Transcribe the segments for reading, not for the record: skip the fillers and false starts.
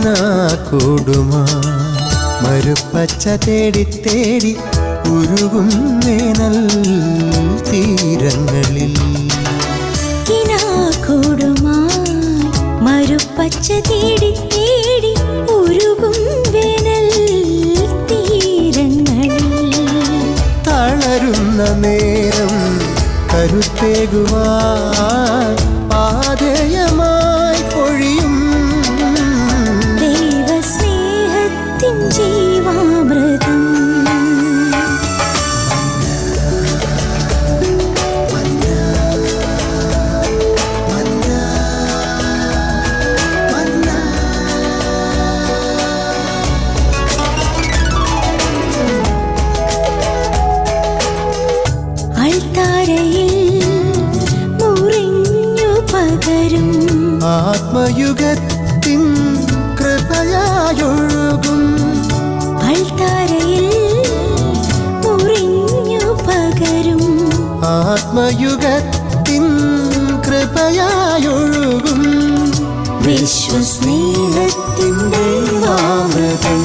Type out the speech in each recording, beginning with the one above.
കിനാക്കൂടുമാ മരുപ്പച്ച തേടി തേടി ഉരുകും വേനൽ തീരങ്ങളിൽ. കിനാക്കൂടുമായി മരുപ്പച്ച തേടി തേടി ഉരുകും വേനൽ തീരങ്ങളിൽ. തളരുന്ന നേരം കരുത്തേകുവാൻ പാതയമായി പൊഴിയും ദൈവസ്നേഹത്തിൻ ജീവാമൃതം. ആത്മയുഗത്തിൻ കൃപയായൊഴുകും. അൾത്താരയിൽ മുറിഞ്ഞു പകരും. ആത്മയുഗത്തിൻ കൃപയായൊഴുകും വിശ്വസ്നേഹത്തിൻ്റെ അമൃതം.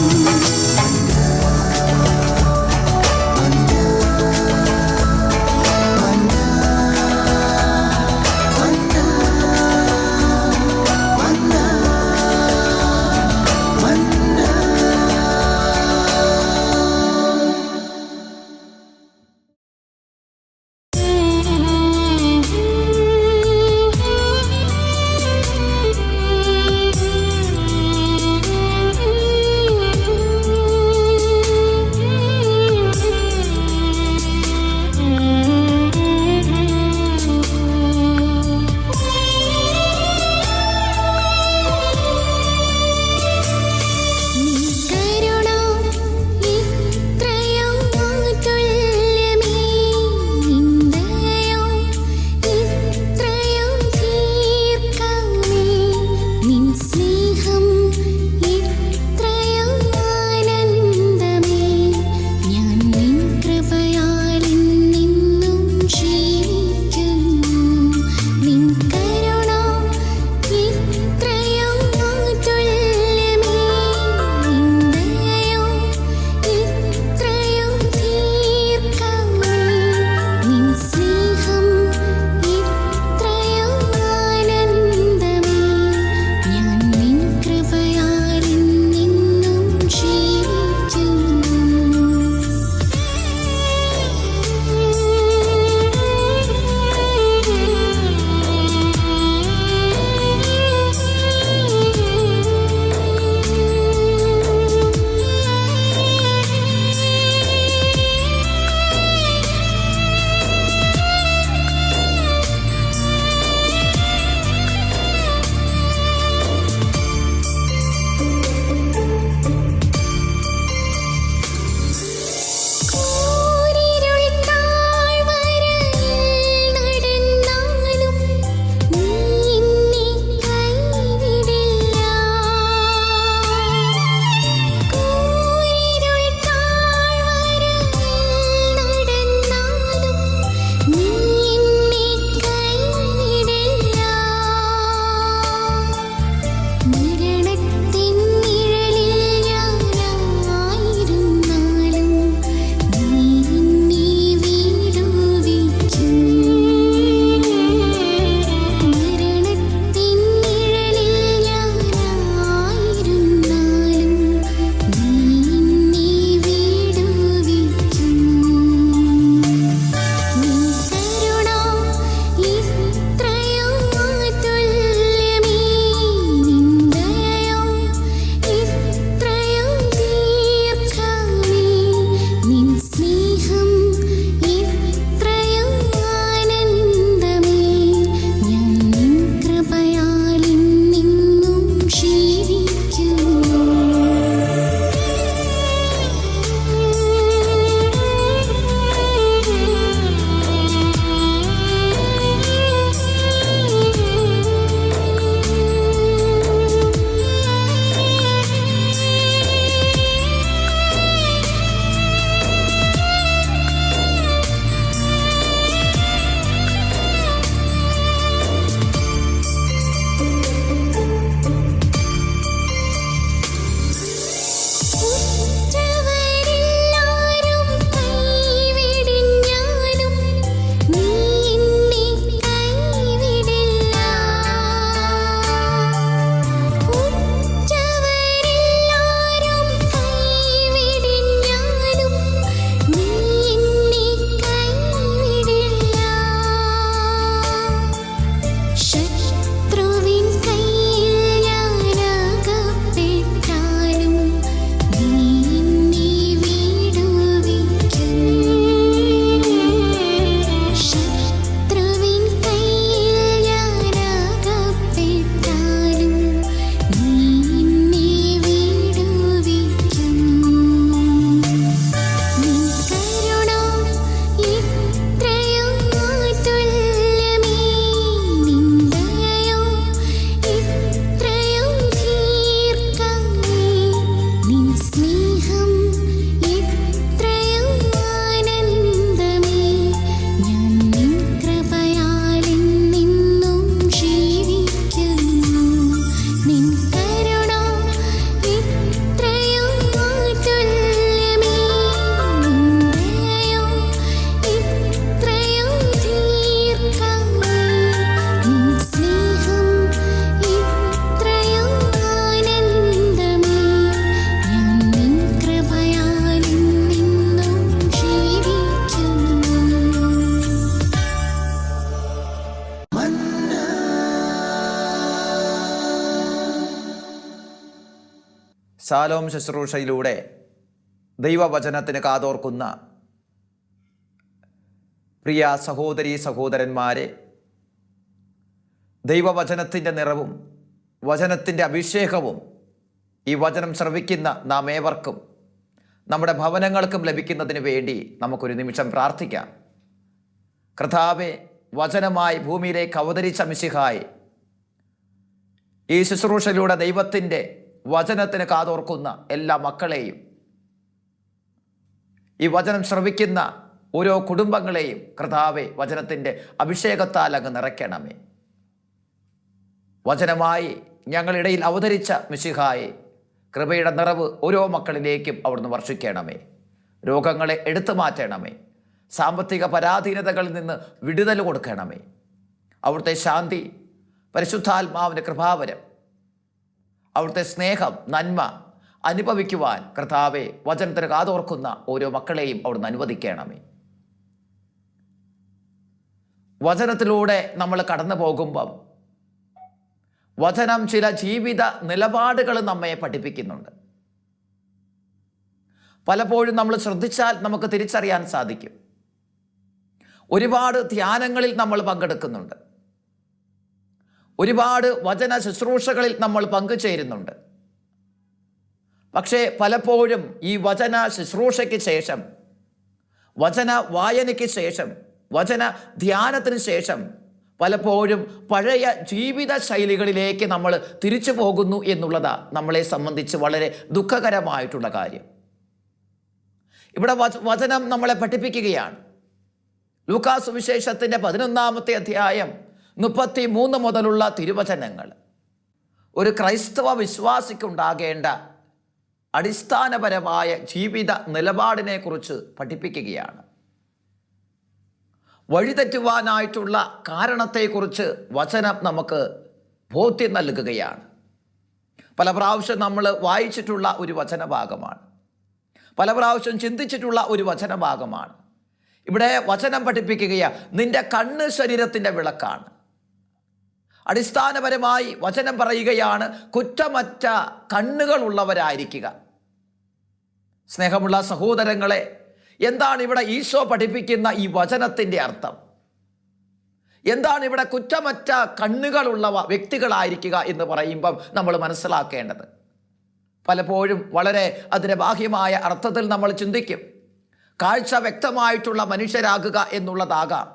ശാലോം ശുശ്രൂഷയിലൂടെ ദൈവവചനത്തിന് കാതോർക്കുന്ന പ്രിയ സഹോദരീ സഹോദരന്മാരെ, ദൈവവചനത്തിൻ്റെ നിറവും വചനത്തിൻ്റെ അഭിഷേകവും ഈ വചനം ശ്രവിക്കുന്ന നാം ഏവർക്കും നമ്മുടെ ഭവനങ്ങൾക്കും ലഭിക്കുന്നതിന് വേണ്ടി നമുക്കൊരു നിമിഷം പ്രാർത്ഥിക്കാം. കർത്താവേ, വചനമായി ഭൂമിയിലേക്ക് അവതരിച്ച മിശിഹായി, ഈ ശുശ്രൂഷയിലൂടെ ദൈവത്തിൻ്റെ വചനത്തിന് കാതോർക്കുന്ന എല്ലാ മക്കളെയും, ഈ വചനം ശ്രവിക്കുന്ന ഓരോ കുടുംബങ്ങളെയും കർത്താവേ, വചനത്തിൻ്റെ അഭിഷേകത്താൽ അങ്ങ് നിറയ്ക്കണമേ. വചനമായി ഞങ്ങളിടയിൽ അവതരിച്ച മിശിഹായെ, കൃപയുടെ നിറവ് ഓരോ മക്കളിലേക്കും അവിടുന്ന് വർഷിക്കണമേ. രോഗങ്ങളെ എടുത്തു മാറ്റണമേ. സാമ്പത്തിക പരാധീനതകളിൽ നിന്ന് വിടുതൽ കൊടുക്കണമേ. അവിടുത്തെ ശാന്തി, പരിശുദ്ധാത്മാവിൻ്റെ കൃപാവരം, അവിടുത്തെ സ്നേഹം, നന്മ അനുഭവിക്കുവാൻ കർത്താവെ വചനത്തിന് കാതോർക്കുന്ന ഓരോ മക്കളെയും അവിടുന്ന് അനുവദിക്കണമേ. വചനത്തിലൂടെ നമ്മൾ കടന്നു പോകുമ്പം വചനം ചില ജീവിത നിലപാടുകൾ നമ്മെ പഠിപ്പിക്കുന്നുണ്ട്. പലപ്പോഴും നമ്മൾ ശ്രദ്ധിച്ചാൽ നമുക്ക് തിരിച്ചറിയാൻ സാധിക്കും. ഒരുപാട് ധ്യാനങ്ങളിൽ നമ്മൾ പങ്കെടുക്കുന്നുണ്ട്, ഒരുപാട് വചന ശുശ്രൂഷകളിൽ നമ്മൾ പങ്കുചേരുന്നുണ്ട്. പക്ഷേ പലപ്പോഴും ഈ വചന ശുശ്രൂഷയ്ക്ക് ശേഷം, വചന വായനയ്ക്ക് ശേഷം, വചന ധ്യാനത്തിന് ശേഷം പലപ്പോഴും പഴയ ജീവിത ശൈലികളിലേക്ക് നമ്മൾ തിരിച്ചു പോകുന്നു എന്നുള്ളതാണ് നമ്മളെ സംബന്ധിച്ച് വളരെ ദുഃഖകരമായിട്ടുള്ള കാര്യം. ഇവിടെ വചനം നമ്മളെ പഠിപ്പിക്കുകയാണ്. ലൂക്കാസ് സുവിശേഷത്തിൻ്റെ 11-ാമത്തെ അധ്യായം 33 മുതലുള്ള തിരുവചനങ്ങൾ ഒരു ക്രൈസ്തവ വിശ്വാസിക്കുണ്ടാകേണ്ട അടിസ്ഥാനപരമായ ജീവിത നിലപാടിനെക്കുറിച്ച് പഠിപ്പിക്കുകയാണ്. വഴിതെറ്റുവാനായിട്ടുള്ള കാരണത്തെക്കുറിച്ച് വചനം നമുക്ക് ബോധ്യം നൽകുകയാണ്. പല പ്രാവശ്യം നമ്മൾ വായിച്ചിട്ടുള്ള ഒരു വചനഭാഗമാണ്, പല പ്രാവശ്യം ചിന്തിച്ചിട്ടുള്ള ഒരു വചനഭാഗമാണ്. ഇവിടെ വചനം പഠിപ്പിക്കുകയാണ്, നിന്റെ കണ്ണ് ശരീരത്തിൻ്റെ വിളക്കാണ്. അടിസ്ഥാനപരമായി വചനം പറയുകയാണ്, കുറ്റമറ്റ കണ്ണുകളുള്ളവരായിരിക്കുക. സ്നേഹമുള്ള സഹോദരങ്ങളെ, എന്താണ് ഇവിടെ ഈശോ പഠിപ്പിക്കുന്ന ഈ വചനത്തിൻ്റെ അർത്ഥം? എന്താണ് ഇവിടെ കുറ്റമറ്റ കണ്ണുകളുള്ള വ്യക്തികളായിരിക്കുക എന്ന് പറയുമ്പം നമ്മൾ മനസ്സിലാക്കേണ്ടത്? പലപ്പോഴും വളരെ അതിൻ്റെ ബാഹ്യമായ അർത്ഥത്തിൽ നമ്മൾ ചിന്തിക്കും. കാഴ്ച വ്യക്തമായിട്ടുള്ള മനുഷ്യരാകുക എന്നുള്ളതാകാം,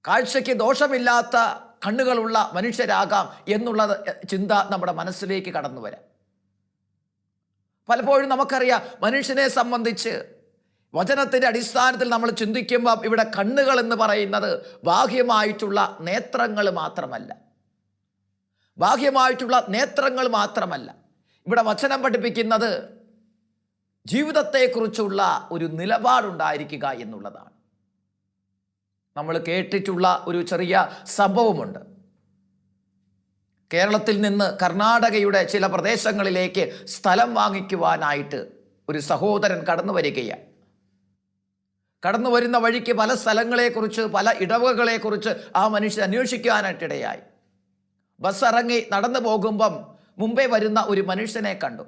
കാഴ്ചയ്ക്ക് ദോഷമില്ലാത്ത കണ്ണുകളുള്ള മനുഷ്യരാകാം എന്നുള്ള ചിന്ത നമ്മുടെ മനസ്സിലേക്ക് കടന്നു വരാം. പലപ്പോഴും നമുക്കറിയാം, മനുഷ്യനെ സംബന്ധിച്ച് വചനത്തിൻ്റെ അടിസ്ഥാനത്തിൽ നമ്മൾ ചിന്തിക്കുമ്പോൾ ഇവിടെ കണ്ണുകൾ എന്ന് പറയുന്നത് ബാഹ്യമായിട്ടുള്ള നേത്രങ്ങൾ മാത്രമല്ല, ബാഹ്യമായിട്ടുള്ള നേത്രങ്ങൾ മാത്രമല്ല. ഇവിടെ വചനം പഠിപ്പിക്കുന്നത് ജീവിതത്തെക്കുറിച്ചുള്ള ഒരു നിലപാടുണ്ടായിരിക്കുക എന്നുള്ളതാണ്. നമ്മൾ കേട്ടിട്ടുള്ള ഒരു ചെറിയ സംഭവമുണ്ട്. കേരളത്തിൽ നിന്ന് കർണാടകയുടെ ചില പ്രദേശങ്ങളിലേക്ക് സ്ഥലം വാങ്ങിക്കുവാനായിട്ട് ഒരു സഹോദരൻ കടന്നു വരികയാണ്. കടന്നു വരുന്ന വഴിക്ക് പല സ്ഥലങ്ങളെക്കുറിച്ച്, പല ഇടവകളെക്കുറിച്ച് ആ മനുഷ്യൻ അന്വേഷിക്കാനായിട്ടിടയായി. ബസ് ഇറങ്ങി നടന്നു പോകുമ്പം മുമ്പേ വരുന്ന ഒരു മനുഷ്യനെ കണ്ടു.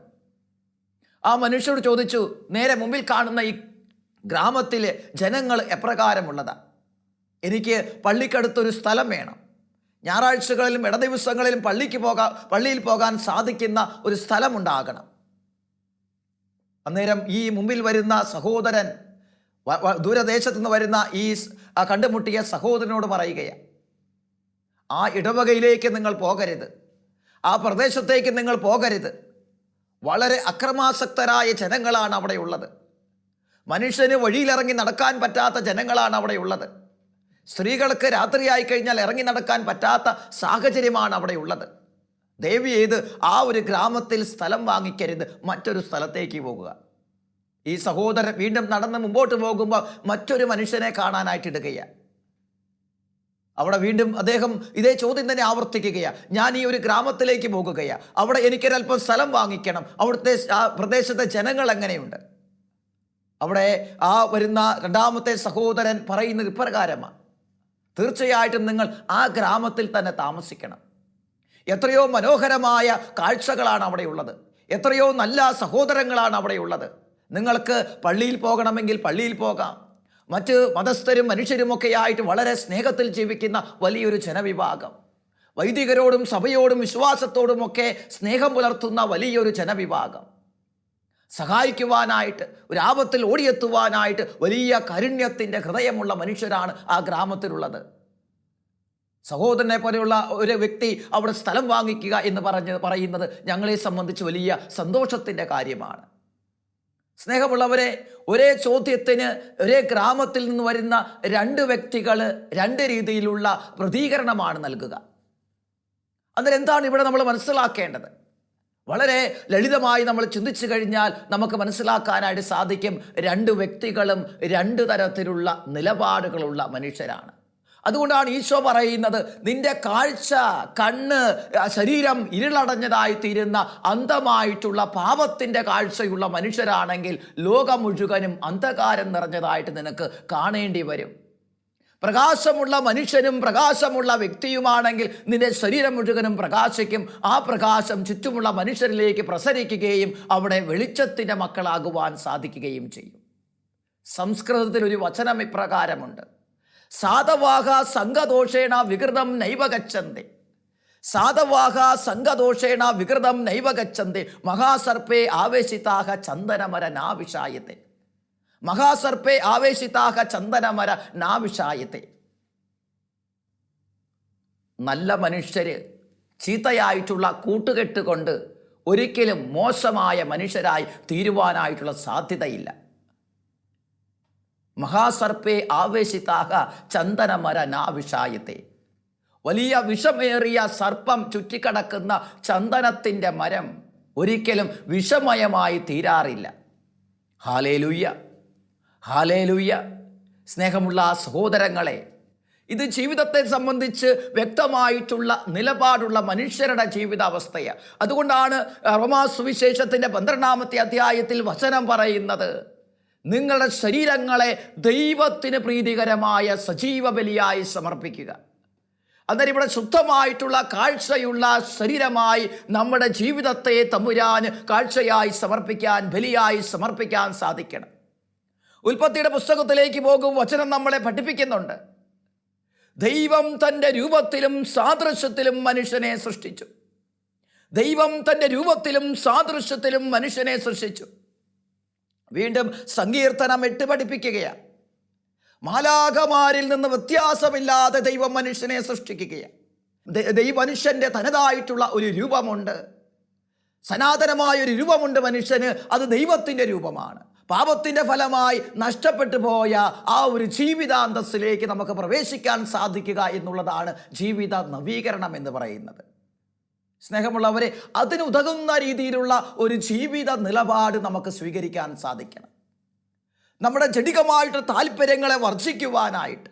ആ മനുഷ്യനോട് ചോദിച്ചു, നേരെ മുമ്പിൽ കാണുന്ന ഈ ഗ്രാമത്തിലെ ജനങ്ങൾ എപ്രകാരമുള്ളതാണ്? എനിക്ക് പള്ളിക്കടുത്തൊരു സ്ഥലം വേണം, ഞായറാഴ്ചകളിലും ഇടദിവസങ്ങളിലും പള്ളിയിൽ പോകാൻ സാധിക്കുന്ന ഒരു സ്ഥലമുണ്ടാകണം. അന്നേരം ഈ മുമ്പിൽ വരുന്ന സഹോദരൻ, ദൂരദേശത്തു നിന്ന് വരുന്ന ഈ കണ്ടുമുട്ടിയ സഹോദരനോട് പറയുകയാണ്, ആ ഇടവകയിലേക്ക് നിങ്ങൾ പോകരുത്, ആ പ്രദേശത്തേക്ക് നിങ്ങൾ പോകരുത്. വളരെ അക്രമാസക്തരായ ജനങ്ങളാണ് അവിടെയുള്ളത്. മനുഷ്യന് വഴിയിലിറങ്ങി നടക്കാൻ പറ്റാത്ത ജനങ്ങളാണ് അവിടെയുള്ളത്. സ്ത്രീകൾക്ക് രാത്രിയായി കഴിഞ്ഞാൽ ഇറങ്ങി നടക്കാൻ പറ്റാത്ത സാഹചര്യമാണ് അവിടെയുള്ളത്. ദയവ് ചെയ്ത് ആ ഒരു ഗ്രാമത്തിൽ സ്ഥലം വാങ്ങിക്കരുത്, മറ്റൊരു സ്ഥലത്തേക്ക് പോകുക. ഈ സഹോദരൻ വീണ്ടും നടന്ന് മുമ്പോട്ട് പോകുമ്പോൾ മറ്റൊരു മനുഷ്യനെ കാണാനായിട്ടിടുകയാണ്. അവിടെ വീണ്ടും അദ്ദേഹം ഇതേ ചോദ്യം തന്നെ ആവർത്തിക്കുകയാണ്, ഞാൻ ഈ ഒരു ഗ്രാമത്തിലേക്ക് പോകുകയാണ്, അവിടെ എനിക്കൊരല്പം സ്ഥലം വാങ്ങിക്കണം, അവിടുത്തെ ആ പ്രദേശത്തെ ജനങ്ങൾ എങ്ങനെയുണ്ട്? അവിടെ ആ വരുന്ന രണ്ടാമത്തെ സഹോദരൻ പറയുന്നത് ഇപ്രകാരമാണ്, തീർച്ചയായിട്ടും നിങ്ങൾ ആ ഗ്രാമത്തിൽ തന്നെ താമസിക്കണം. എത്രയോ മനോഹരമായ കാഴ്ചകളാണ് അവിടെയുള്ളത്. എത്രയോ നല്ല സഹോദരങ്ങളാണ് അവിടെയുള്ളത്. നിങ്ങൾക്ക് പള്ളിയിൽ പോകണമെങ്കിൽ പള്ളിയിൽ പോകാം. മറ്റ് മതസ്ഥരും മനുഷ്യരുമൊക്കെ ആയിട്ട് വളരെ സ്നേഹത്തിൽ ജീവിക്കുന്ന വലിയൊരു ജനവിഭാഗം, വൈദികരോടും സഭയോടും വിശ്വാസത്തോടുമൊക്കെ സ്നേഹം പുലർത്തുന്ന വലിയൊരു ജനവിഭാഗം, സഹായിക്കുവാനായിട്ട് ഒരു ആപത്തിൽ ഓടിയെത്തുവാനായിട്ട് വലിയ കാരുണ്യത്തിൻ്റെ ഹൃദയമുള്ള മനുഷ്യരാണ് ആ ഗ്രാമത്തിലുള്ളത്. സഹോദരനെ പോലെയുള്ള ഒരു വ്യക്തി അവിടെ സ്ഥലം വാങ്ങിക്കുക എന്ന് പറയുന്നത് ഞങ്ങളെ സംബന്ധിച്ച് വലിയ സന്തോഷത്തിൻ്റെ കാര്യമാണ്. സ്നേഹമുള്ളവരെ, ഒരേ ചോദ്യത്തിന് ഒരേ ഗ്രാമത്തിൽ നിന്ന് വരുന്ന രണ്ട് വ്യക്തികൾ രണ്ട് രീതിയിലുള്ള പ്രതികരണമാണ് നൽകുക. അതിലെന്താണ് ഇവിടെ നമ്മൾ മനസ്സിലാക്കേണ്ടത്? വളരെ ലളിതമായി നമ്മൾ ചിന്തിച്ചു കഴിഞ്ഞാൽ നമുക്ക് മനസ്സിലാക്കാനായിട്ട് സാധിക്കും. രണ്ട് വ്യക്തികളും രണ്ട് തരത്തിലുള്ള നിലപാടുകളുള്ള മനുഷ്യരാണ്. അതുകൊണ്ടാണ് ഈശോ പറയുന്നത്, നിന്റെ കാഴ്ച, കണ്ണ്, ശരീരം ഇരുളടഞ്ഞതായി തീരുന്ന അന്ധമായിട്ടുള്ള പാപത്തിൻ്റെ കാഴ്ചയുള്ള മനുഷ്യരാണെങ്കിൽ ലോകം മുഴുവനും അന്ധകാരം നിറഞ്ഞതായിട്ട് നിനക്ക് കാണേണ്ടി വരും. പ്രകാശമുള്ള മനുഷ്യനും പ്രകാശമുള്ള വ്യക്തിയുമാണെങ്കിൽ നിന്റെ ശരീരം മുഴുവനും പ്രകാശിക്കും. ആ പ്രകാശം ചുറ്റുമുള്ള മനുഷ്യരിലേക്ക് പ്രസരിക്കുകയും അവിടെ വെളിച്ചത്തിൻ്റെ മക്കളാകുവാൻ സാധിക്കുകയും ചെയ്യും. സംസ്കൃതത്തിൽ ഒരു വചനം ഇപ്രകാരമുണ്ട്: സാധവാഹ സംഘദോഷേണ വികൃതം നൈവ ഗച്ഛന്തി. സാധവാഹ സംഘദോഷേണ വികൃതം നൈവ ഗച്ഛന്തി. മഹാസർപ്പേ ആവേശിതാഹ ചന്ദനമര നാവിഷായത്തെ. മഹാസർപ്പേ ആവേശിതാഹ ചന്ദനമര നാവിഷായത്തെ. നല്ല മനുഷ്യര് ചീത്തയായിട്ടുള്ള കൂട്ടുകെട്ട് കൊണ്ട് ഒരിക്കലും മോശമായ മനുഷ്യരായി തീരുവാനായിട്ടുള്ള സാധ്യതയില്ല. മഹാസർപ്പേ ആവേശിതാഹ ചന്ദനമര നാവിഷായത്തെ. വലിയ വിഷമേറിയ സർപ്പം ചുറ്റിക്കടക്കുന്ന ചന്ദനത്തിൻ്റെ മരം ഒരിക്കലും വിഷമയമായി തീരാറില്ല. Hallelujah, hallelujah. സ്നേഹമുള്ള സഹോദരങ്ങളെ, ഇത് ജീവിതത്തെ സംബന്ധിച്ച് വ്യക്തമായിട്ടുള്ള നിലപാടുള്ള മനുഷ്യരുടെ ജീവിതാവസ്ഥയാണ്. അതുകൊണ്ടാണ് റോമാസുവിശേഷത്തിൻ്റെ 12-ാമത്തെ അധ്യായത്തിൽ വചനം പറയുന്നത്, നിങ്ങളുടെ ശരീരങ്ങളെ ദൈവത്തിന് പ്രീതികരമായ സജീവ ബലിയായി സമർപ്പിക്കുക. അന്നേരം ഇവിടെ ശുദ്ധമായിട്ടുള്ള കാഴ്ചയുള്ള ശരീരമായി നമ്മുടെ ജീവിതത്തെ തമ്പുരാന് കാഴ്ചയായി സമർപ്പിക്കാൻ, ബലിയായി സമർപ്പിക്കാൻ സാധിക്കണം. ഉൽപ്പത്തിയുടെ പുസ്തകത്തിലേക്ക് പോകും വചനം നമ്മളെ പഠിപ്പിക്കുന്നുണ്ട്. ദൈവം തൻ്റെ രൂപത്തിലും സാദൃശ്യത്തിലും മനുഷ്യനെ സൃഷ്ടിച്ചു. ദൈവം തൻ്റെ രൂപത്തിലും സാദൃശ്യത്തിലും മനുഷ്യനെ സൃഷ്ടിച്ചു. വീണ്ടും സങ്കീർത്തനം 8 പഠിപ്പിക്കുകയാണ്. മാലാഖമാരിൽ നിന്ന് വ്യത്യാസമില്ലാതെ ദൈവം മനുഷ്യനെ സൃഷ്ടിക്കുകയാണ്. മനുഷ്യൻ്റെ തനതായിട്ടുള്ള ഒരു രൂപമുണ്ട്, സനാതനമായ ഒരു രൂപമുണ്ട് മനുഷ്യന്. അത് ദൈവത്തിൻ്റെ രൂപമാണ്. പാപത്തിൻ്റെ ഫലമായി നഷ്ടപ്പെട്ടു പോയ ആ ഒരു ജീവിതാന്തസ്സിലേക്ക് നമുക്ക് പ്രവേശിക്കാൻ സാധിക്കുക എന്നുള്ളതാണ് ജീവിത നവീകരണം എന്ന് പറയുന്നത്. സ്നേഹമുള്ളവരെ, അതിനുതകുന്ന രീതിയിലുള്ള ഒരു ജീവിത നിലപാട് നമുക്ക് സ്വീകരിക്കാൻ സാധിക്കണം. നമ്മുടെ ജഡികമായിട്ട് താല്പര്യങ്ങളെ വർദ്ധിക്കുവാനായിട്ട്,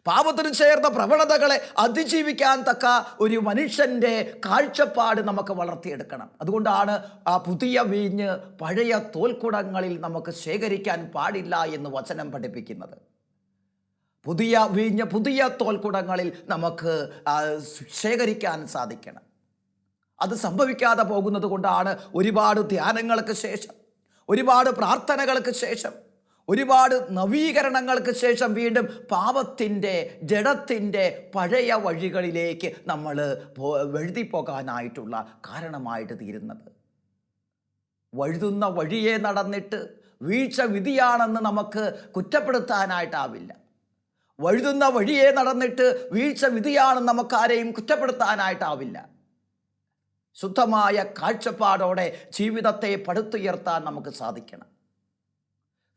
പാപത്തിന് ചേർന്ന പ്രവണതകളെ അതിജീവിക്കാൻ തക്ക ഒരു മനുഷ്യൻ്റെ കാഴ്ചപ്പാട് നമുക്ക് വളർത്തിയെടുക്കണം. അതുകൊണ്ടാണ് ആ പുതിയ വീഞ്ഞ് പഴയ തോൽക്കുടങ്ങളിൽ നമുക്ക് ശേഖരിക്കാൻ പാടില്ല എന്ന് വചനം പഠിപ്പിക്കുന്നത്. പുതിയ വീഞ്ഞ് പുതിയ തോൽക്കുടങ്ങളിൽ നമുക്ക് ശേഖരിക്കാൻ സാധിക്കണം. അത് സംഭവിക്കാതെ പോകുന്നത് കൊണ്ടാണ് ഒരുപാട് ധ്യാനങ്ങൾക്ക് ശേഷം, ഒരുപാട് പ്രാർത്ഥനകൾക്ക് ശേഷം, ഒരുപാട് നവീകരണങ്ങൾക്ക് ശേഷം വീണ്ടും പാപത്തിൻ്റെ, ജഡത്തിൻ്റെ പഴയ വഴികളിലേക്ക് നമ്മൾ വഴുതിപ്പോകാനായിട്ടുള്ള കാരണമായിട്ട് തീരുന്നത്. വഴുതുന്ന വഴിയെ നടന്നിട്ട് വീഴ്ച വിധിയാണെന്ന് നമുക്ക് കുറ്റപ്പെടുത്താനായിട്ടാവില്ല. വഴുതുന്ന വഴിയെ നടന്നിട്ട് വീഴ്ച വിധിയാണെന്ന് നമുക്കാരെയും കുറ്റപ്പെടുത്താനായിട്ടാവില്ല. ശുദ്ധമായ കാഴ്ചപ്പാടോടെ ജീവിതത്തെ പടുത്തുയർത്താൻ നമുക്ക് സാധിക്കണം.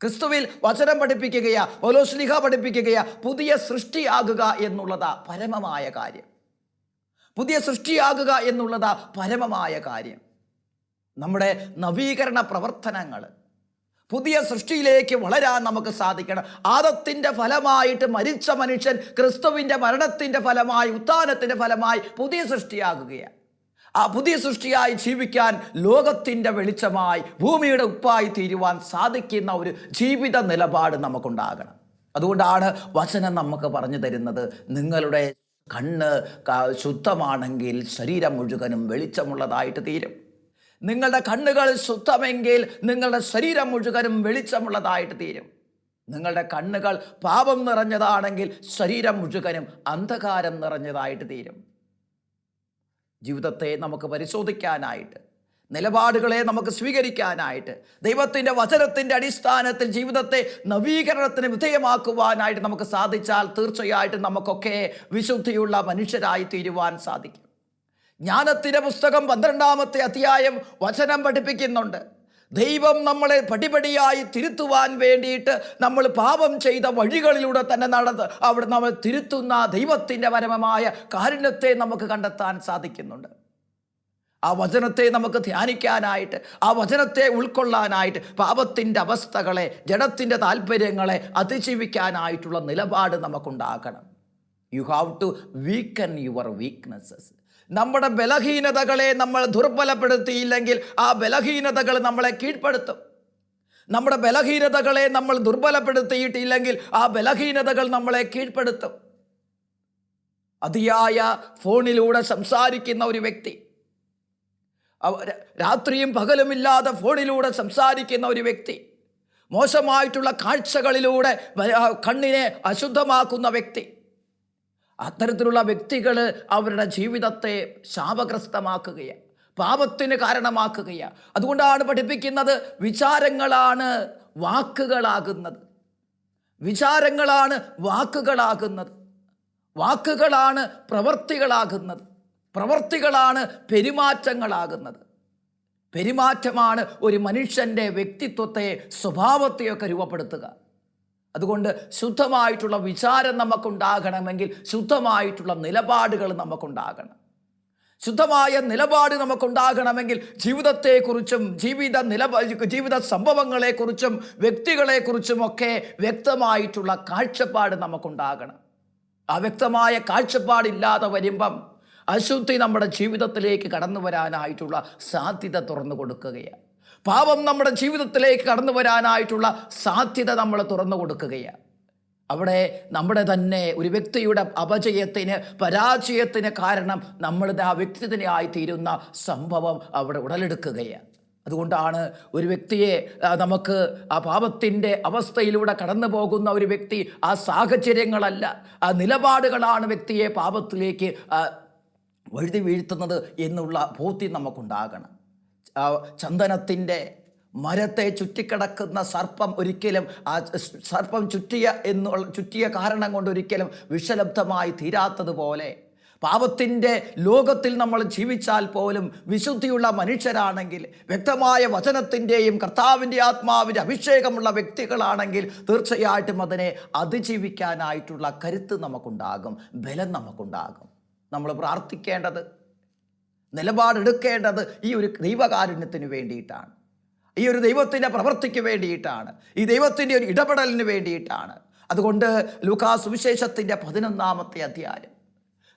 ക്രിസ്തുവിൽ വചനം പഠിപ്പിക്കുകയാ, പൗലോസ്ലീഹ പഠിപ്പിക്കുകയാ, പുതിയ സൃഷ്ടിയാകുക എന്നുള്ളതാ പരമമായ കാര്യം. പുതിയ സൃഷ്ടിയാകുക എന്നുള്ളതാ പരമമായ കാര്യം. നമ്മുടെ നവീകരണ പ്രവർത്തനങ്ങൾ, പുതിയ സൃഷ്ടിയിലേക്ക് വളരാൻ നമുക്ക് സാധിക്കണം. ആദത്തിൻ്റെ ഫലമായിട്ട് മരിച്ച മനുഷ്യൻ ക്രിസ്തുവിൻ്റെ മരണത്തിൻ്റെ ഫലമായി, ഉത്ഥാനത്തിൻ്റെ ഫലമായി പുതിയ സൃഷ്ടിയാകുകയാണ്. ആ പുതിയ സൃഷ്ടിയായി ജീവിക്കാൻ, ലോകത്തിൻ്റെ വെളിച്ചമായി, ഭൂമിയുടെ ഉപ്പായി തീരുവാൻ സാധിക്കുന്ന ഒരു ജീവിത നിലപാട് നമുക്കുണ്ടാകണം. അതുകൊണ്ടാണ് വചനം നമുക്ക് പറഞ്ഞു തരുന്നത്, നിങ്ങളുടെ കണ്ണ് ശുദ്ധമാണെങ്കിൽ ശരീരം മുഴുവനും വെളിച്ചമുള്ളതായിട്ട് തീരും. നിങ്ങളുടെ കണ്ണുകൾ ശുദ്ധമെങ്കിൽ നിങ്ങളുടെ ശരീരം മുഴുവനും വെളിച്ചമുള്ളതായിട്ട് തീരും. നിങ്ങളുടെ കണ്ണുകൾ പാപം നിറഞ്ഞതാണെങ്കിൽ ശരീരം മുഴുവനും അന്ധകാരം നിറഞ്ഞതായിട്ട് തീരും. ജീവിതത്തെ നമുക്ക് പരിശോധിക്കാനായിട്ട്, നിലപാടുകളെ നമുക്ക് സ്വീകരിക്കാനായിട്ട്, ദൈവത്തിൻ്റെ വചനത്തിൻ്റെ അടിസ്ഥാനത്തിൽ ജീവിതത്തെ നവീകരണത്തിന് വിധേയമാക്കുവാനായിട്ട് നമുക്ക് സാധിച്ചാൽ തീർച്ചയായിട്ടും നമുക്കൊക്കെ വിശുദ്ധിയുള്ള മനുഷ്യരായി തീരുവാൻ സാധിക്കും. ജ്ഞാനത്തിൻ്റെ പുസ്തകം 12-ാമത്തെ അധ്യായം വചനം പഠിപ്പിക്കുന്നുണ്ട്. ദൈവം നമ്മളെ പടിപടിയായി തിരുത്തുവാൻ വേണ്ടിയിട്ട് നമ്മൾ പാപം ചെയ്ത വഴികളിലൂടെ തന്നെ നടന്ന് അവിടെ നമ്മൾ തിരുത്തുന്ന ദൈവത്തിൻ്റെ പരമമായ കാരുണ്യത്തെ നമുക്ക് കണ്ടെത്താൻ സാധിക്കുന്നുണ്ട്. ആ വചനത്തെ നമുക്ക് ധ്യാനിക്കാനായിട്ട്, ആ വചനത്തെ ഉൾക്കൊള്ളാനായിട്ട്, പാപത്തിൻ്റെ അവസ്ഥകളെ, ജഡത്തിൻ്റെ താല്പര്യങ്ങളെ അതിജീവിക്കാനായിട്ടുള്ള നിലപാട് നമുക്കുണ്ടാകണം. You have to weaken your weaknesses. നമ്മുടെ ബലഹീനതകളെ നമ്മൾ ദുർബലപ്പെടുത്തിയില്ലെങ്കിൽ ആ ബലഹീനതകൾ നമ്മളെ കീഴ്പ്പെടുത്തും. നമ്മുടെ ബലഹീനതകളെ നമ്മൾ ദുർബലപ്പെടുത്തിയിട്ടില്ലെങ്കിൽ ആ ബലഹീനതകൾ നമ്മളെ കീഴ്പ്പെടുത്തും. അതിയായ ഫോണിലൂടെ സംസാരിക്കുന്ന ഒരു വ്യക്തി, രാത്രിയും പകലുമില്ലാതെ ഫോണിലൂടെ സംസാരിക്കുന്ന ഒരു വ്യക്തി, മോശമായിട്ടുള്ള കാഴ്ചകളിലൂടെ കണ്ണിനെ അശുദ്ധമാക്കുന്ന വ്യക്തി, അത്തരത്തിലുള്ള വ്യക്തികൾ അവരുടെ ജീവിതത്തെ ശാപഗ്രസ്തമാക്കുകയാണ്, പാപത്തിന് കാരണമാക്കുകയാണ്. അതുകൊണ്ടാണ് പഠിപ്പിക്കുന്നത്, വിചാരങ്ങളാണ് വാക്കുകളാകുന്നത്. വിചാരങ്ങളാണ് വാക്കുകളാകുന്നത്. വാക്കുകളാണ് പ്രവൃത്തികളാകുന്നത്. പ്രവൃത്തികളാണ് പെരുമാറ്റങ്ങളാകുന്നത്. പെരുമാറ്റമാണ് ഒരു മനുഷ്യൻ്റെ വ്യക്തിത്വത്തെ, സ്വഭാവത്തെയൊക്കെ രൂപപ്പെടുത്തുക. അതുകൊണ്ട് ശുദ്ധമായിട്ടുള്ള വിചാരം നമുക്കുണ്ടാകണമെങ്കിൽ ശുദ്ധമായിട്ടുള്ള നിലപാടുകൾ നമുക്കുണ്ടാകണം. ശുദ്ധമായ നിലപാട് നമുക്കുണ്ടാകണമെങ്കിൽ ജീവിതത്തെക്കുറിച്ചും ജീവിത സംഭവങ്ങളെക്കുറിച്ചും വ്യക്തികളെക്കുറിച്ചുമൊക്കെ വ്യക്തമായിട്ടുള്ള കാഴ്ചപ്പാട് നമുക്കുണ്ടാകണം. ആ വ്യക്തമായ കാഴ്ചപ്പാടില്ലാതെ വരുമ്പം അശുദ്ധി നമ്മുടെ ജീവിതത്തിലേക്ക് കടന്നു വരാനായിട്ടുള്ള സാധ്യത തുറന്നു കൊടുക്കുകയാണ്. പാപം നമ്മുടെ ജീവിതത്തിലേക്ക് കടന്നു വരാനായിട്ടുള്ള സാധ്യത നമ്മൾ തുറന്നു കൊടുക്കുകയാണ്. അവിടെ നമ്മുടെ തന്നെ ഒരു വ്യക്തിയുടെ അപജയത്തിന്, പരാജയത്തിന് കാരണം നമ്മളുടെ ആ വ്യക്തിത്വത്തിനെ ആയിത്തീരുന്ന സംഭവം അവിടെ ഉടലെടുക്കുകയാണ്. അതുകൊണ്ടാണ് ഒരു വ്യക്തിയെ നമുക്ക് ആ പാപത്തിൻ്റെ അവസ്ഥയിലൂടെ കടന്നു പോകുന്ന ഒരു വ്യക്തി, ആ സാഹചര്യങ്ങളല്ല, ആ നിലപാടുകളാണ് വ്യക്തിയെ പാപത്തിലേക്ക് വഴുതി വീഴ്ത്തുന്നത് എന്നുള്ള ബോധ്യം നമുക്കുണ്ടാകണം. ചന്ദനത്തിൻ്റെ മരത്തെ ചുറ്റിക്കിടക്കുന്ന സർപ്പം ഒരിക്കലും ആ സർപ്പം ചുറ്റിയ കാരണം കൊണ്ട് ഒരിക്കലും വിഷലബ്ധമായി തീരാത്തതുപോലെ പാപത്തിൻ്റെ ലോകത്തിൽ നമ്മൾ ജീവിച്ചാൽ പോലും വിശുദ്ധിയുള്ള മനുഷ്യരാണെങ്കിൽ, വ്യക്തമായ വചനത്തിൻ്റെയും കർത്താവിൻ്റെ ആത്മാവിൻ്റെ അഭിഷേകമുള്ള വ്യക്തികളാണെങ്കിൽ തീർച്ചയായിട്ടും അതിനെ അതിജീവിക്കാനായിട്ടുള്ള കരുത്ത് നമുക്കുണ്ടാകും, ബലം നമുക്കുണ്ടാകും. നമ്മൾ പ്രാർത്ഥിക്കേണ്ടത്, നിലപാടെടുക്കേണ്ടത് ഈ ഒരു ദൈവകാരുണ്യത്തിന് വേണ്ടിയിട്ടാണ്, ഈ ഒരു ദൈവത്തിൻ്റെ പ്രവൃത്തിക്ക് വേണ്ടിയിട്ടാണ്, ഈ ദൈവത്തിൻ്റെ ഒരു ഇടപെടലിന് വേണ്ടിയിട്ടാണ്. അതുകൊണ്ട് ലൂക്കാസ് സുവിശേഷത്തിൻ്റെ 11-ാമത്തെ അധ്യായം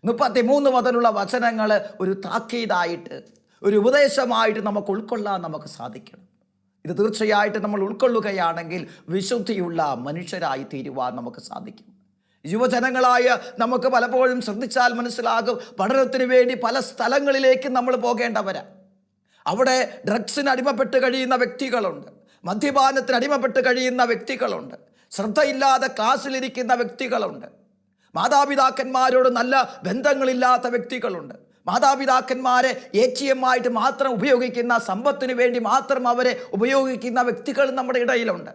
33 മുതലുള്ള വചനങ്ങൾ ഒരു താക്കീതായിട്ട്, ഒരു ഉപദേശമായിട്ട് നമുക്ക് ഉൾക്കൊള്ളാൻ നമുക്ക് സാധിക്കണം. ഇത് തീർച്ചയായിട്ടും നമ്മൾ ഉൾക്കൊള്ളുകയാണെങ്കിൽ വിശുദ്ധിയുള്ള മനുഷ്യരായി തീരുവാൻ നമുക്ക് സാധിക്കും. യുവജനങ്ങളായ നമുക്ക് പലപ്പോഴും ശ്രദ്ധിച്ചാൽ മനസ്സിലാകും, പഠനത്തിന് വേണ്ടി പല സ്ഥലങ്ങളിലേക്ക് നമ്മൾ പോകേണ്ടവരാണ്. അവിടെ ഡ്രഗ്സിന് അടിമപ്പെട്ട് കഴിയുന്ന വ്യക്തികളുണ്ട്, മദ്യപാനത്തിന് അടിമപ്പെട്ട് കഴിയുന്ന വ്യക്തികളുണ്ട്, ശ്രദ്ധയില്ലാതെ ക്ലാസ്സിലിരിക്കുന്ന വ്യക്തികളുണ്ട്, മാതാപിതാക്കന്മാരോട് നല്ല ബന്ധങ്ങളില്ലാത്ത വ്യക്തികളുണ്ട്, മാതാപിതാക്കന്മാരെ ഏച്ചിയമായിട്ട് മാത്രം ഉപയോഗിക്കുന്ന, സമ്പത്തിന് വേണ്ടി മാത്രം അവരെ ഉപയോഗിക്കുന്ന വ്യക്തികൾ നമ്മുടെ ഇടയിലുണ്ട്.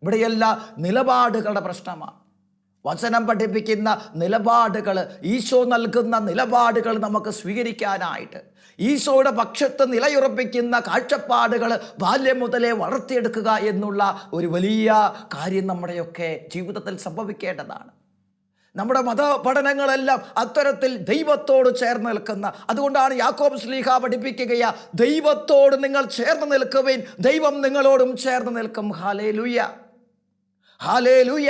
ഇവിടെയെല്ലാം നിലപാടുകളുടെ പ്രശ്നമാണ്. വചനം പഠിപ്പിക്കുന്ന നിലപാടുകൾ, ഈശോ നൽകുന്ന നിലപാടുകൾ നമുക്ക് സ്വീകരിക്കാനായിട്ട്, ഈശോയുടെ പക്ഷത്ത് നിലയുറപ്പിക്കുന്ന കാഴ്ചപ്പാടുകൾ ബാല്യം മുതലേ വളർത്തിയെടുക്കുക എന്നുള്ള ഒരു വലിയ കാര്യം നമ്മുടെയൊക്കെ ജീവിതത്തിൽ സംഭവിക്കേണ്ടതാണ്. നമ്മുടെ മതപഠനങ്ങളെല്ലാം അത്തരത്തിൽ ദൈവത്തോട് ചേർന്ന് നിൽക്കുന്ന, അതുകൊണ്ടാണ് യാക്കോബ് ശ്ലീഹ പഠിപ്പിക്കുകയാ, ദൈവത്തോട് നിങ്ങൾ ചേർന്ന് നിൽക്കുവിൻ, ദൈവം നിങ്ങളോടും ചേർന്ന് നിൽക്കും. Hallelujah, hallelujah.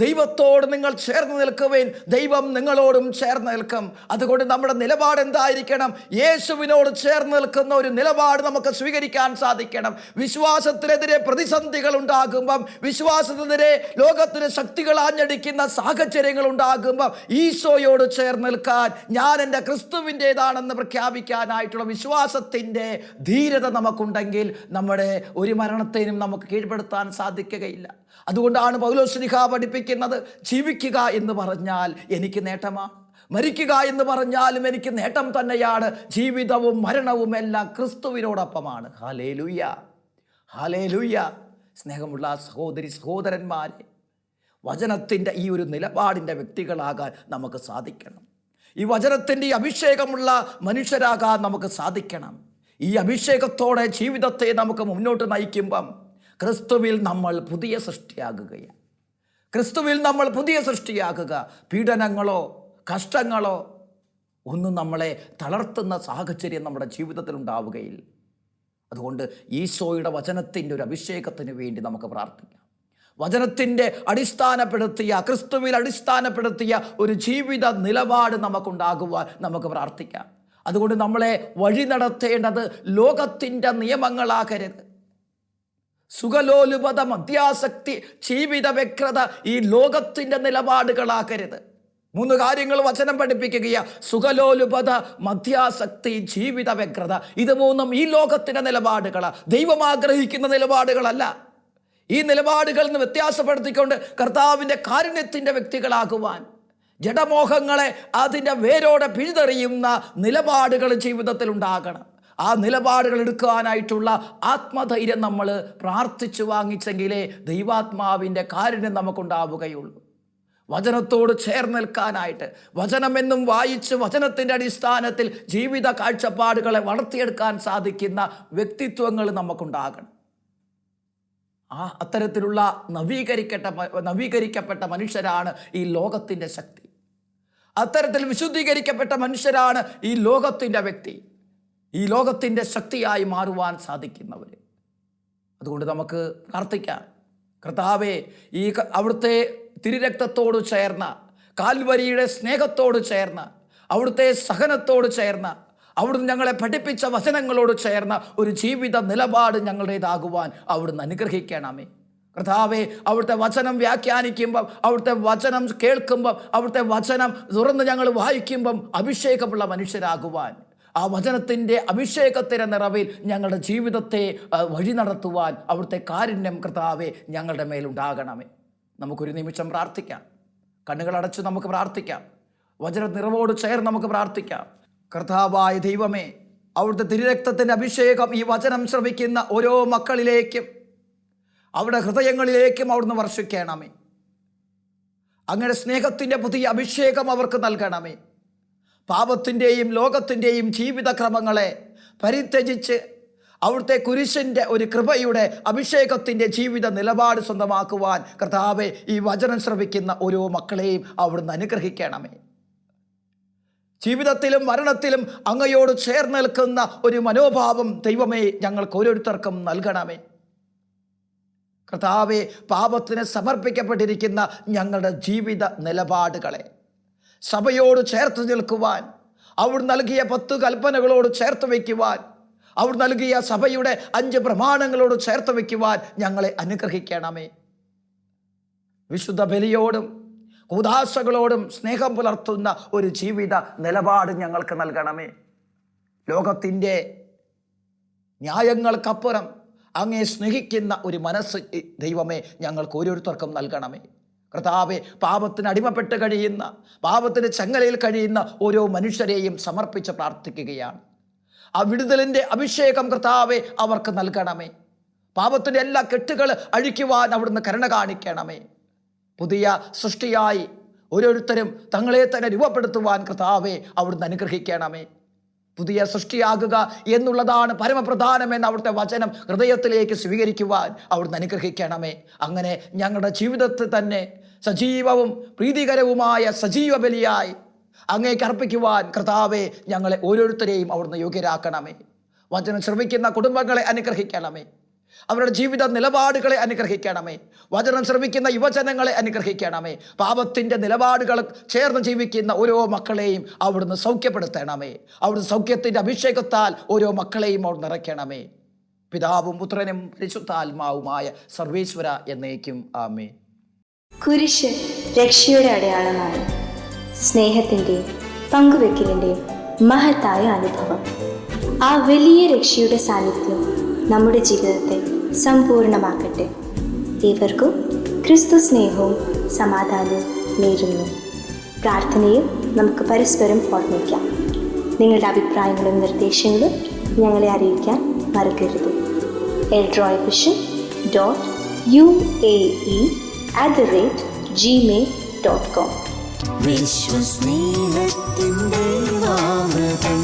ദൈവത്തോട് നിങ്ങൾ ചേർന്ന് നിൽക്കുവിൻ, ദൈവം നിങ്ങളോടും ചേർന്ന് നിൽക്കും. അതുകൊണ്ട് നമ്മുടെ നിലപാട് എന്തായിരിക്കണം? യേശുവിനോട് ചേർന്ന് നിൽക്കുന്ന ഒരു നിലപാട് നമുക്ക് സ്വീകരിക്കാൻ സാധിക്കണം. വിശ്വാസത്തിനെതിരെ പ്രതിസന്ധികൾ ഉണ്ടാകുമ്പം, വിശ്വാസത്തിനെതിരെ ലോകത്തിന് ശക്തികൾ ആഞ്ഞടിക്കുന്ന സാഹചര്യങ്ങൾ ഉണ്ടാകുമ്പം ഈശോയോട് ചേർന്ന് നിൽക്കാൻ, ഞാൻ എൻ്റെ ക്രിസ്തുവിൻ്റെതാണെന്ന് പ്രഖ്യാപിക്കാനായിട്ടുള്ള വിശ്വാസത്തിൻ്റെ ധീരത നമുക്കുണ്ടെങ്കിൽ നമ്മുടെ ഒരു മരണത്തെയും നമുക്ക് കീഴ്പ്പെടുത്താൻ സാധിക്കുകയില്ല. അതുകൊണ്ടാണ് പൗലോസ്ലീഹ പഠിപ്പിക്കുന്നത്, ജീവിക്കുക എന്ന് പറഞ്ഞാൽ എനിക്ക് നേട്ടമാണ്, മരിക്കുക എന്ന് പറഞ്ഞാലും എനിക്ക് നേട്ടം തന്നെയാണ്. ജീവിതവും മരണവും എല്ലാം ക്രിസ്തുവിനോടൊപ്പമാണ്. Hallelujah, hallelujah. സ്നേഹമുള്ള സഹോദരി സഹോദരന്മാരെ, വചനത്തിൻ്റെ ഈ ഒരു നിലപാടിൻ്റെ വ്യക്തികളാകാൻ നമുക്ക് സാധിക്കണം. ഈ വചനത്തിൻ്റെ ഈ അഭിഷേകമുള്ള മനുഷ്യരാകാൻ നമുക്ക് സാധിക്കണം. ഈ അഭിഷേകത്തോടെ ജീവിതത്തെ നമുക്ക് മുന്നോട്ട് നയിക്കുമ്പം ക്രിസ്തുവിൽ നമ്മൾ പുതിയ സൃഷ്ടിയാകുകയാണ്. ക്രിസ്തുവിൽ നമ്മൾ പുതിയ സൃഷ്ടിയാകുക. പീഡനങ്ങളോ കഷ്ടങ്ങളോ ഒന്നും നമ്മളെ തളർത്തുന്ന സാഹചര്യം നമ്മുടെ ജീവിതത്തിൽ ഉണ്ടാവുകയില്ല. അതുകൊണ്ട് ഈശോയുടെ വചനത്തിൻ്റെ ഒരു അഭിഷേകത്തിന് വേണ്ടി നമുക്ക് പ്രാർത്ഥിക്കാം. വചനത്തിൻ്റെ അടിസ്ഥാനപ്പെടുത്തിയ, ക്രിസ്തുവിൽ അടിസ്ഥാനപ്പെടുത്തിയ ഒരു ജീവിത നിലപാട് നമുക്കുണ്ടാകുവാൻ നമുക്ക് പ്രാർത്ഥിക്കാം. അതുകൊണ്ട് നമ്മളെ വഴി നടത്തേണ്ടത് ലോകത്തിൻ്റെ നിയമങ്ങളാകരുത്. സുഖലോലുപത, മദ്യാസക്തി, ജീവിത വ്യഗ്രത ഈ ലോകത്തിൻ്റെ നിലപാടുകളാകരുത്. 3 കാര്യങ്ങൾ വചനം പഠിപ്പിക്കുകയാണ്. സുഖലോലുപത, മദ്യാസക്തി, ജീവിത വ്യഗ്രത. ഇത് 3 ഈ ലോകത്തിൻ്റെ നിലപാടുകളാണ്, ദൈവം ആഗ്രഹിക്കുന്ന നിലപാടുകളല്ല. ഈ നിലപാടുകളിൽ നിന്ന് വ്യത്യാസപ്പെടുത്തിക്കൊണ്ട് കർത്താവിൻ്റെ കാരുണ്യത്തിൻ്റെ വ്യക്തികളാകുവാൻ, ജഡമോഹങ്ങളെ അതിൻ്റെ വേരോടെ പിഴുതെറിയുന്ന നിലപാടുകൾ ജീവിതത്തിൽ ഉണ്ടാകണം. ആ നിലപാടുകൾ എടുക്കാനായിട്ടുള്ള ആത്മധൈര്യം നമ്മൾ പ്രാർത്ഥിച്ചു വാങ്ങിച്ചെങ്കിലേ ദൈവാത്മാവിൻ്റെ കാരുണ്യം നമുക്കുണ്ടാവുകയുള്ളൂ. വചനത്തോട് ചേർന്ന് നിൽക്കാനായിട്ട്, വചനമെന്നും വായിച്ച് വചനത്തിൻ്റെ അടിസ്ഥാനത്തിൽ ജീവിത കാഴ്ചപ്പാടുകളെ വളർത്തിയെടുക്കാൻ സാധിക്കുന്ന വ്യക്തിത്വങ്ങൾ നമുക്കുണ്ടാകണം. അത്തരത്തിലുള്ള നവീകരിക്കപ്പെട്ട മനുഷ്യരാണ് ഈ ലോകത്തിൻ്റെ ശക്തി. അത്തരത്തിൽ വിശുദ്ധീകരിക്കപ്പെട്ട മനുഷ്യരാണ് ഈ ലോകത്തിൻ്റെ വ്യക്തി, ഈ ലോകത്തിൻ്റെ ശക്തിയായി മാറുവാൻ സാധിക്കുന്നവർ. അതുകൊണ്ട് നമുക്ക് പ്രാർത്ഥിക്കാം. കർത്താവേ, ഈ അവിടുത്തെ തിരുരക്തത്തോട് ചേർന്ന, കാൽവരിയുടെ സ്നേഹത്തോട് ചേർന്ന, അവിടുത്തെ സഹനത്തോട് ചേർന്ന, അവിടുന്ന് ഞങ്ങളെ പഠിപ്പിച്ച വചനങ്ങളോട് ചേർന്ന ഒരു ജീവിത നിലപാട് ഞങ്ങളുടേതാകുവാൻ അവിടുന്ന് അനുഗ്രഹിക്കണമേ. കർത്താവേ, അവിടുത്തെ വചനം വ്യാഖ്യാനിക്കുമ്പം, അവിടുത്തെ വചനം കേൾക്കുമ്പം, അവിടുത്തെ വചനം തുറന്ന് ഞങ്ങൾ വായിക്കുമ്പം അഭിഷേകമുള്ള മനുഷ്യരാകുവാൻ, ആ വചനത്തിൻ്റെ അഭിഷേകത്തിൻ്റെ നിറവിൽ ഞങ്ങളുടെ ജീവിതത്തെ വഴി നടത്തുവാൻ അവിടുത്തെ കാരുണ്യം കർത്താവേ ഞങ്ങളുടെ മേലുണ്ടാകണമേ. നമുക്കൊരു നിമിഷം പ്രാർത്ഥിക്കാം. കണ്ണുകളടച്ച് നമുക്ക് പ്രാർത്ഥിക്കാം. വചന നിറവോട് ചേർന്ന് നമുക്ക് പ്രാർത്ഥിക്കാം. കർത്താവായ ദൈവമേ, അവിടുത്തെ തിരുരക്തത്തിൻ്റെ അഭിഷേകം ഈ വചനം ശ്രവിക്കുന്ന ഓരോ മക്കളിലേക്കും അവരുടെ ഹൃദയങ്ങളിലേക്കും അവിടുന്ന് വർഷിക്കണമേ. അങ്ങയുടെ സ്നേഹത്തിൻ്റെ പുതിയ അഭിഷേകം അവർക്ക് നൽകണമേ. പാപത്തിൻ്റെയും ലോകത്തിൻ്റെയും ജീവിതക്രമങ്ങളെ പരിത്യജിച്ച് അവിടുത്തെ കുരിശിൻ്റെ ഒരു കൃപയുടെ അഭിഷേകത്തിൻ്റെ ജീവിത നിലപാട് സ്വന്തമാക്കുവാൻ കർത്താവേ ഈ വചനം ശ്രവിക്കുന്ന ഓരോ മക്കളെയും അവിടുന്ന് അനുഗ്രഹിക്കണമേ. ജീവിതത്തിലും മരണത്തിലും അങ്ങയോട് ചേർന്ന് നിൽക്കുന്ന ഒരു മനോഭാവം ദൈവമേ ഞങ്ങൾക്ക് ഓരോരുത്തർക്കും നൽകണമേ. കർത്താവേ, പാപത്തിന് സമർപ്പിക്കപ്പെട്ടിരിക്കുന്ന ഞങ്ങളുടെ ജീവിത നിലപാടുകളെ സഭയോട് ചേർത്ത് നിൽക്കുവാൻ, അവർ നൽകിയ 10 കൽപ്പനകളോട് ചേർത്ത് വയ്ക്കുവാൻ, അവർ നൽകിയ സഭയുടെ 5 പ്രമാണങ്ങളോട് ചേർത്ത് വയ്ക്കുവാൻ ഞങ്ങളെ അനുഗ്രഹിക്കണമേ. വിശുദ്ധ ബലിയോടും കൂദാശകളോടും സ്നേഹം പുലർത്തുന്ന ഒരു ജീവിത നിലപാട് ഞങ്ങൾക്ക് നൽകണമേ. ലോകത്തിൻ്റെ ന്യായങ്ങൾക്കപ്പുറം അങ്ങേ സ്നേഹിക്കുന്ന ഒരു മനസ്സ് ദൈവമേ ഞങ്ങൾക്ക് ഓരോരുത്തർക്കും നൽകണമേ. കർത്താവേ, പാപത്തിന് അടിമപ്പെട്ട് കഴിയുന്ന, പാപത്തിൻ്റെ ചങ്ങലയിൽ കഴിയുന്ന ഓരോ മനുഷ്യരെയും സമർപ്പിച്ച് പ്രാർത്ഥിക്കുകയാണ്. ആ വിടുതലിൻ്റെ അഭിഷേകം കർത്താവേ അവർക്ക് നൽകണമേ. പാപത്തിൻ്റെ എല്ലാ കെട്ടുകൾ അഴിക്കുവാൻ അവിടുന്ന് കരുണ കാണിക്കണമേ. പുതിയ സൃഷ്ടിയായി ഓരോരുത്തരും തങ്ങളെ തന്നെ രൂപപ്പെടുത്തുവാൻ കർത്താവേ അവിടുന്ന് അനുഗ്രഹിക്കണമേ. പുതിയ സൃഷ്ടിയാകുക എന്നുള്ളതാണ് പരമപ്രധാനമെന്ന് അവിടുത്തെ വചനം ഹൃദയത്തിലേക്ക് സ്വീകരിക്കുവാൻ അവിടുന്ന് അനുഗ്രഹിക്കണമേ. അങ്ങനെ ഞങ്ങളുടെ ജീവിതത്തിൽ തന്നെ സജീവവും പ്രീതികരവുമായ സജീവ ബലിയായി അങ്ങേക്ക് അർപ്പിക്കുവാൻ കർത്താവേ ഞങ്ങളെ ഓരോരുത്തരെയും അവിടുന്ന് യോഗ്യരാക്കണമേ. വചനം ശ്രമിക്കുന്ന കുടുംബങ്ങളെ അനുഗ്രഹിക്കണമേ. അവരുടെ ജീവിത നിലപാടുകളെ അനുഗ്രഹിക്കണമേ. വചനം ശ്രമിക്കുന്ന യുവജനങ്ങളെ അനുഗ്രഹിക്കണമേ. പാപത്തിൻ്റെ നിലപാടുകൾ ചേർന്ന് ജീവിക്കുന്ന ഓരോ മക്കളെയും അവിടുന്ന് സൗഖ്യപ്പെടുത്തണമേ. അവിടുന്ന് സൗഖ്യത്തിൻ്റെ അഭിഷേകത്താൽ ഓരോ മക്കളെയും അവിടെ നിറയ്ക്കണമേ. പിതാവും പുത്രനും പരിശുദ്ധാത്മാവുമായ സർവേശ്വര എന്നേക്കും ആമേൻ. കുരിശ് രക്ഷയുടെ അടയാളമാണ്. സ്നേഹത്തിൻ്റെയും പങ്കുവെക്കലിൻ്റെയും മഹത്തായ അനുഭവം. ആ വലിയ രക്ഷയുടെ സാന്നിധ്യം നമ്മുടെ ജീവിതത്തെ സമ്പൂർണ്ണമാക്കട്ടെ. ഏവർക്കും ക്രിസ്തു സ്നേഹവും സമാധാനവും നേരുന്നു. പ്രാർത്ഥനയിൽ നമുക്ക് പരസ്പരം ഓർമ്മിക്കാം. നിങ്ങളുടെ അഭിപ്രായങ്ങളും നിർദ്ദേശങ്ങളും ഞങ്ങളെ അറിയിക്കാൻ മറക്കരുത്. eldroyvision.uae@gmail.com. വിശ്വസ്നേഹത്തിൻ്റെ അമൃതം.